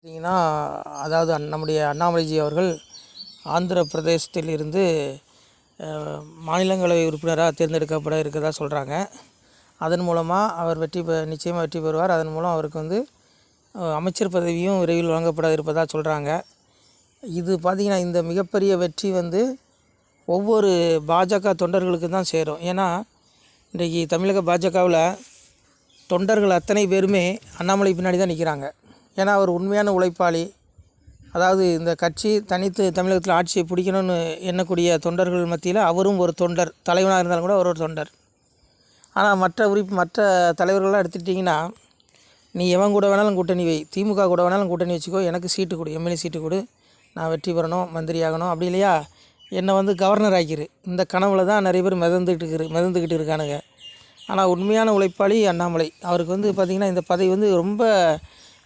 பார்த்தீங்கன்னா, அதாவது நம்முடைய அண்ணாமலைஜி அவர்கள் ஆந்திர பிரதேசத்தில் இருந்து மாநிலங்களவை உறுப்பினராக தேர்ந்தெடுக்கப்பட இருக்கிறதா சொல்கிறாங்க. அதன் மூலமாக அவர் நிச்சயமாக வெற்றி பெறுவார். அதன் மூலம் அவருக்கு வந்து அமைச்சர் பதவியும் விரைவில் வழங்கப்பட இருப்பதாக சொல்கிறாங்க. இது பார்த்திங்கன்னா, இந்த மிகப்பெரிய வெற்றி வந்து ஒவ்வொரு பாஜக தொண்டர்களுக்கு தான் சேரும். ஏன்னா இன்றைக்கி தமிழக பாஜகவில் தொண்டர்கள் அத்தனை பேருமே அண்ணாமலை பின்னாடி தான் நிற்கிறாங்க. ஏன்னா அவர் உண்மையான உழைப்பாளி. அதாவது இந்த கட்சி தனித்து தமிழகத்தில் ஆட்சியை பிடிக்கணும்னு எண்ணக்கூடிய தொண்டர்கள் மத்தியில் அவரும் ஒரு தொண்டர், தலைவனாக இருந்தாலும் கூட அவர் ஒரு தொண்டர். ஆனால் மற்ற தலைவர்கள்லாம் எடுத்துக்கிட்டிங்கன்னா, நீ எவன் கூட வேணாலும் கூட்டணி வை, திமுக கூட வேணாலும் கூட்டணி வச்சுக்கோ, எனக்கு சீட்டு கொடு, எம்எல்ஏ சீட்டு கொடு, நான் வெற்றி பெறணும், மந்திரி ஆகணும், அப்படி இல்லையா என்னை வந்து கவர்னர் ஆக்கிரு. இந்த கனவுல தான் நிறைய பேர் மிதந்துக்கிட்டு இருக்கானுங்க. ஆனால் உண்மையான உழைப்பாளி அண்ணாமலை. அவருக்கு வந்து பார்த்திங்கன்னா, இந்த பதவி வந்து ரொம்ப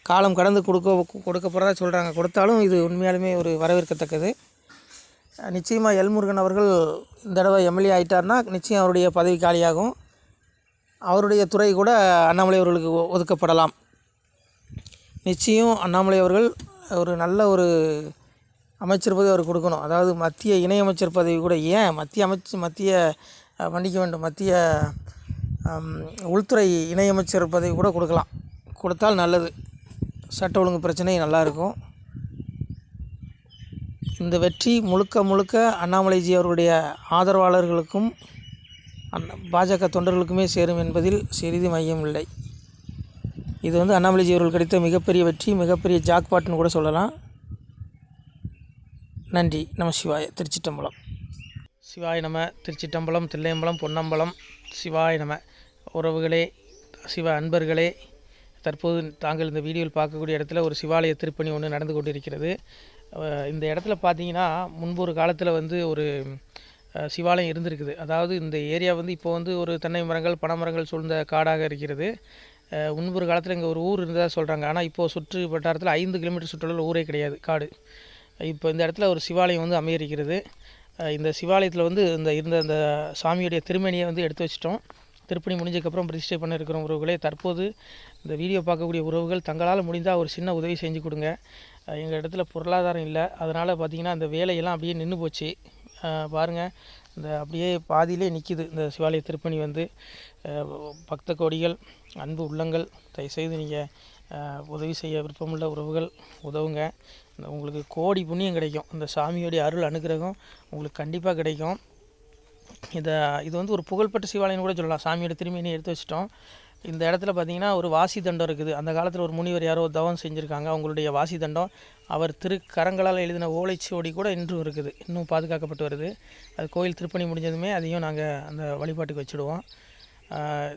காலம் கடந்து கொடுக்கப்படுறதா சொல்கிறாங்க. கொடுத்தாலும் இது உண்மையாலுமே ஒரு வரவேற்கத்தக்கது. நிச்சயமாக எல்முருகன் அவர்கள் இந்த தடவை எம்எல்ஏ ஆகிட்டார்னா நிச்சயம் அவருடைய பதவி காலியாகும். அவருடைய துறை கூட அண்ணாமலை அவர்களுக்கு ஒதுக்கப்படலாம். நிச்சயம் அண்ணாமலை அவர்கள் ஒரு நல்ல ஒரு அமைச்சர் பதவி அவர் கொடுக்கணும். அதாவது மத்திய இணையமைச்சர் பதவி கூட, ஏன் மத்திய உள்துறை இணையமைச்சர் பதவி கூட கொடுத்தால் நல்லது. சட்ட ஒழுங்கு பிரச்சனை நல்லாயிருக்கும். இந்த வெற்றி முழுக்க அண்ணாமலைஜி அவர்களுடைய ஆதரவாளர்களுக்கும் பாஜக தொண்டர்களுக்குமே சேரும் என்பதில் சிறிது மையம் இல்லை. இது வந்து அண்ணாமலைஜி அவர்கள் கிடைத்த மிகப்பெரிய வெற்றி, மிகப்பெரிய ஜாக்பாட்னு கூட சொல்லலாம். நன்றி. நம சிவாய. திருச்சிட்டம்பலம். சிவாய நம. திருச்சிட்டம்பலம், தில்லையம்பலம், பொன்னம்பலம். சிவாய நம. உறவுகளே, சிவ அன்பர்களே, தற்போது தாங்கள் இந்த வீடியோவில் பார்க்கக்கூடிய இடத்துல ஒரு சிவாலய திருப்பணி ஒன்று நடந்து கொண்டு இருக்கிறது. இந்த இடத்துல பார்த்தீங்கன்னா, முன்பு ஒரு காலத்தில் வந்து ஒரு சிவாலயம் இருந்திருக்குது. அதாவது இந்த ஏரியா வந்து இப்போ வந்து ஒரு தென்னை மரங்கள், பனைமரங்கள் சூழ்ந்த காடாக இருக்கிறது. முன்பு ஒரு காலத்தில் இங்கே ஒரு ஊர் இருந்ததாக சொல்கிறாங்க. ஆனால் இப்போது சுற்று வட்டாரத்தில் 5 கிலோமீட்டர் சுற்றுலாவில் ஊரே கிடையாது, காடு. இப்போ இந்த இடத்துல ஒரு சிவாலயம் வந்து அமையிருக்கிறது. இந்த சிவாலயத்தில் வந்து அந்த சாமியுடைய திருமணியை வந்து எடுத்து வச்சிட்டோம். திருப்பணி முடிஞ்சதுக்கப்புறம் பிரதிஷ்டை பண்ண இருக்கிற உறவுகளே, தற்போது இந்த வீடியோ பார்க்கக்கூடிய உறவுகள் தங்களால் முடிந்தால் ஒரு சின்ன உதவி செஞ்சு கொடுங்க. எங்கள் இடத்துல பொருளாதாரம் இல்லை. அதனால் பார்த்திங்கன்னா இந்த வேலையெல்லாம் அப்படியே நின்று போச்சு. பாருங்கள், இந்த அப்படியே பாதியிலே நிற்கிது இந்த சிவாலய திருப்பணி வந்து. பக்த கோடிகள், அன்பு உள்ளங்கள், தயவுசெய்து நீங்கள் உதவி செய்ய விருப்பமுள்ள உறவுகள் உதவுங்க. உங்களுக்கு கோடி புண்ணியம் கிடைக்கும். இந்த சாமியோடைய அருள் அனுகிரகம் உங்களுக்கு கண்டிப்பாக கிடைக்கும். இது வந்து ஒரு புகழ்பெற்ற சிவாலயம் கூட சொல்லலாம். சாமியோட திருமணியை எடுத்து வச்சிட்டோம். இந்த இடத்துல பார்த்திங்கன்னா ஒரு வாசி தண்டம் இருக்குது. அந்த காலத்தில் ஒரு முனிவர் யாரோ தவம் செஞ்சுருக்காங்க. அவங்களுடைய வாசி தண்டம் அவர் திருக்கரங்களால் எழுதின ஓலைச்சுவடி கூட இன்றும் இருக்குது, இன்னும் பாதுகாக்கப்பட்டு வருது. அது கோயில் திருப்பணி முடிஞ்சதுமே அதையும் நாங்கள் அந்த வழிபாட்டுக்கு வச்சுடுவோம்.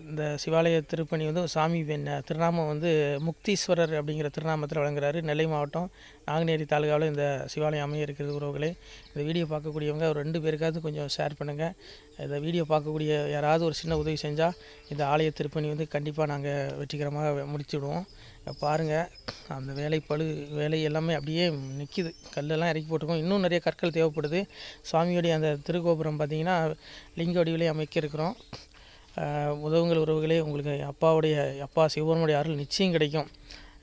இந்த சிவாலய திருப்பணி வந்து சாமி திருநாமம் வந்து முக்தீஸ்வரர் அப்படிங்கிற திருநாமத்தில் வழங்குறாரு. நெல்லை மாவட்டம் நாங்குநேரி தாலுகாவில் இந்த சிவாலயம் அமைய இருக்கிறது. உறவுகளே, இந்த வீடியோ பார்க்கக்கூடியவங்க ஒரு 2 பேருக்காவது கொஞ்சம் ஷேர் பண்ணுங்கள். இந்த வீடியோ பார்க்கக்கூடிய யாராவது ஒரு சின்ன உதவி செஞ்சால் இந்த ஆலய திருப்பணி வந்து கண்டிப்பாக நாங்கள் வெற்றிகரமாக முடிச்சுடுவோம். பாருங்கள், அந்த வேலை எல்லாமே அப்படியே நிற்கிது. கல்லெல்லாம் இறக்கி போட்டிருக்கோம். இன்னும் நிறைய கற்கள் தேவைப்படுது. சுவாமியோடைய அந்த திருக்கோபுரம் பார்த்திங்கன்னா லிங்க வடிவிலே அமைக்க இருக்கிறோம். உதவுங்கள் உறவுகளே. உங்களுக்கு அப்பா சிவபெருமானுடைய அருள் நிச்சயம் கிடைக்கும்.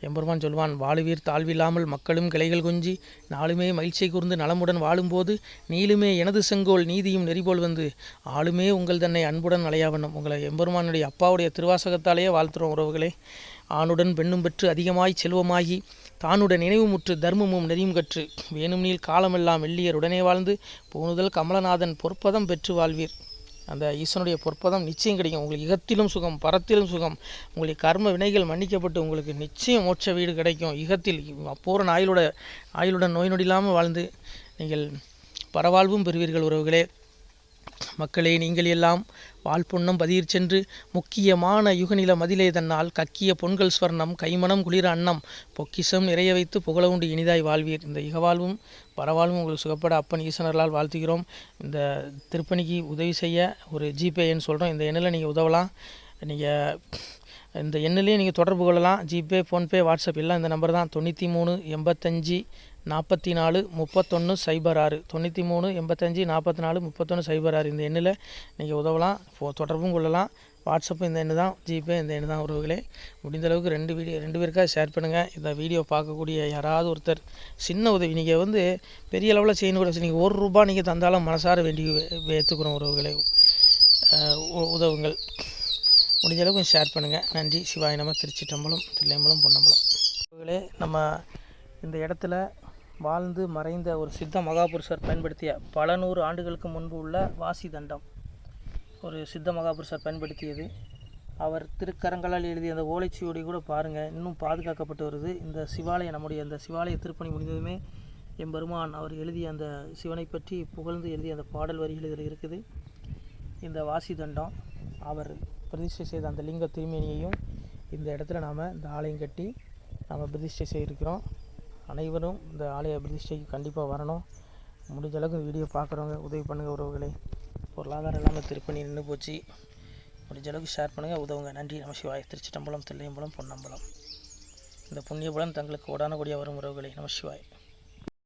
எம்பெருமான் சொல்வான், வாழுவீர் தாழ்வில்லாமல் மக்களும் கிளைகள் கொஞ்சி நாளுமே மகிழ்ச்சியை கூர்ந்து நலமுடன் வாழும்போது நீளுமே எனது செங்கோல் நீதியும் நெறிபோல் வந்து ஆளுமே உங்கள் தன்னை அன்புடன் அலையாவண்ணம். உங்களை எம்பெருமானுடைய அப்பாவுடைய திருவாசகத்தாலேயே வாழ்த்துறோம் உறவுகளே. ஆணுடன் பெண்ணும் பெற்று அதிகமாய் செல்வமாகி தானுடன் நினைவுமுற்று தர்மமும் நெறியும் கற்று வேணும் நீள் காலமெல்லாம் வெள்ளியர் உடனே வாழ்ந்து போனுதல் கமலநாதன் பொற்பதம் பெற்று வாழ்வீர். அந்த ஈசனுடைய பொற்பதம் நிச்சயம் கிடைக்கும். உங்களுக்கு இகத்திலும் சுகம், பரத்திலும் சுகம். உங்களுடைய கர்ம வினைகள் மன்னிக்கப்பட்டு உங்களுக்கு நிச்சயம் மோட்ச வீடு கிடைக்கும். இகத்தில் பூரண ஆயுளுடன் நோய் நொடி இல்லாமல் வாழ்ந்து நீங்கள் பரவாழ்வும் பெறுவீர்கள் உறவுகளே. மக்களே, நீங்கள் எல்லாம் வாழ்பொன்னம் பதியிற் சென்று முக்கியமான யுகநில மதிலே தன்னால் கக்கிய பொன்கள் ஸ்வர்ணம் கைமணம் குளிர அன்னம் பொக்கிஷம் நிறைய வைத்து புகழ உண்டு இனிதாய் வாழ்வீர். இந்த இகவாழ்வும் பரவாழ்வும் உங்களுக்கு சுகப்பட அப்பன் ஈசனர்களால் வாழ்த்துகிறோம். இந்த திருப்பணிக்கு உதவி செய்ய ஒரு ஜிபே எண் சொல்கிறோம். இந்த எண்ணில் நீங்கள் உதவலாம். நீங்கள் இந்த எண்ணிலே நீங்கள் தொடர்பு கொள்ளலாம். ஜிபே, ஃபோன்பே, வாட்ஸ்அப் எல்லாம் இந்த நம்பர் தான். 93 85 44 31 06 93 85 44 31 06 இந்த எண்ணில் நீங்கள் உதவலாம், தொடர்பும் கொள்ளலாம். வாட்ஸ்அப்பு இந்த எண்ணு தான், ஜிபே இந்த எண்ணு தான் உறவுகளே. முடிந்த அளவுக்கு 2 பேருக்காக ஷேர் பண்ணுங்கள். இந்த வீடியோ பார்க்கக்கூடிய யாராவது ஒருத்தர் சின்ன உதவி, நீங்கள் வந்து பெரிய அளவில் செய்யணும் கூட, நீங்கள் ₹1 நீங்கள் தந்தாலும் மனசார வேண்டி ஏற்றுக்கிறோம் உறவுகளே. உதவுங்கள். முடிஞ்ச அளவுக்கு ஷேர் பண்ணுங்கள். நன்றி. சிவாய நம. திருச்சிற்றம்பலம், தில்லையம்பலம், பொன்னம்பலம். உறவுகளே, நம்ம இந்த இடத்துல வாழ்ந்து மறைந்த ஒரு சித்த மகாபுருஷர் பயன்படுத்திய பல 100 ஆண்டுகளுக்கு முன்பு உள்ள வாசி தண்டம் ஒரு சித்த மகாபுருஷர் பயன்படுத்தியது. அவர் திருக்கரங்களால் எழுதிய அந்த ஓலைச்சுவடி கூட பாருங்கள், இன்னும் பாதுகாக்கப்பட்டு வருது. இந்த சிவாலயம், நம்முடைய அந்த சிவாலய திருப்பணி முடிந்ததுமே எம்பெருமான் அவர் எழுதிய அந்த சிவனை பற்றி புகழ்ந்து எழுதிய அந்த பாடல் வரிகள் இதில் இருக்குது. இந்த வாசி தண்டம் அவர் பிரதிஷ்டை செய்த அந்த லிங்க திருமேனியையும் இந்த இடத்துல நாம் இந்த ஆலயம் கட்டி நாம் பிரதிஷ்டை செய்திருக்கிறோம். அனைவரும் இந்த ஆலய பிரதிஷ்டைக்கு கண்டிப்பாக வரணும். முடிஞ்ச அளவுக்கு வீடியோ பார்க்குறவங்க உதவி பண்ணுங்கள் உறவுகளே. பொருளாதாரம் இல்லாமல் திருப்பணி நின்று போச்சு. முடிஞ்ச அளவுக்கு ஷேர் பண்ணுங்கள், உதவுங்க. நன்றி. நம சிவாய. திருச்சிற்றம்பலம், தில்லையம்பலம், பொன்னம்பலம். இந்த புண்ணிய பலன் தங்களுக்கு உடானபடியாக வரும் உறவுகளே. நம சிவாய.